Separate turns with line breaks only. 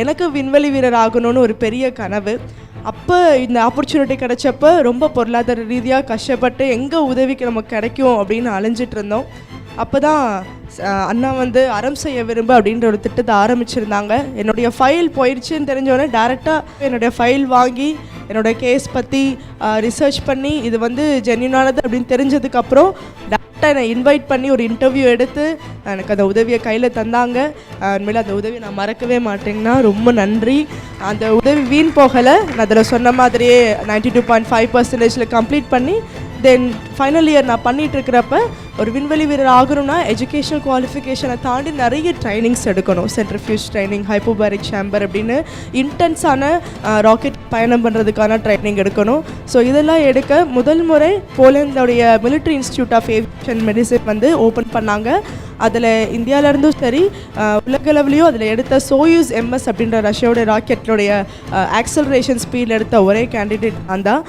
எனக்கு விண்வெளி வீரர் ஆகணும்னு ஒரு பெரிய கனவு. அப்போ இந்த ஆப்பர்ச்சுனிட்டி கிடைச்சப்ப ரொம்ப பொருளாதார ரீதியாக கஷ்டப்பட்டு எங்கே உதவிக்கு நமக்கு கிடைக்கும் அப்படின்னு அலைஞ்சிட்டு இருந்தோம். அப்போ தான் அண்ணா அறம் செய்ய விரும்ப அப்படின்ற ஒரு திட்டத்தை ஆரம்பிச்சிருந்தாங்க. என்னுடைய ஃபைல் போயிடுச்சுன்னு தெரிஞ்சோடனே டேரெக்டாக என்னுடைய ஃபைல் வாங்கி என்னோடய கேஸ் பற்றி ரிசர்ச் பண்ணி இது ஜென்யூனானது அப்படின்னு தெரிஞ்சதுக்கப்புறம் டேரெக்டாக என்னை இன்வைட் பண்ணி ஒரு இன்டர்வியூ எடுத்து எனக்கு அந்த உதவியை கையில் தந்தாங்க. உண்மையில் அந்த உதவி நான் மறக்கவே மாட்டேங்கன்னா ரொம்ப நன்றி. அந்த உதவி வீண் போகலை. நான் அதில் சொன்ன மாதிரியே 92.5% கம்ப்ளீட் பண்ணி தென் ஃபைனல் இயர் நான் பண்ணிகிட்ருக்கிறப்ப ஒரு விண்வெளி வீரர் ஆகணும்னா எஜுகேஷனல் குவாலிஃபிகேஷனை தாண்டி நிறைய ட்ரைனிங்ஸ் எடுக்கணும். சென்ட்ரிஃபியூஜ் ட்ரைனிங், ஹைப்போபாரிக் சேம்பர் அப்படின்னு இன்டென்ஸான ராக்கெட் பயணம் பண்ணுறதுக்கான ட்ரைனிங் எடுக்கணும். ஸோ இதெல்லாம் எடுக்க முதல் முறை போலந்தோடைய military institute of aviation medicine open பண்ணாங்க. அதில் இந்தியாவிலேருந்தும் சரி உலகளவுலேயும் அதில் எடுத்த சோயூஸ் MS அப்படின்ற ரஷ்யாவோட ராக்கெட்டோடைய ஆக்சலரேஷன் ஸ்பீடில் எடுத்த ஒரே கேண்டிடேட் நான் தான்.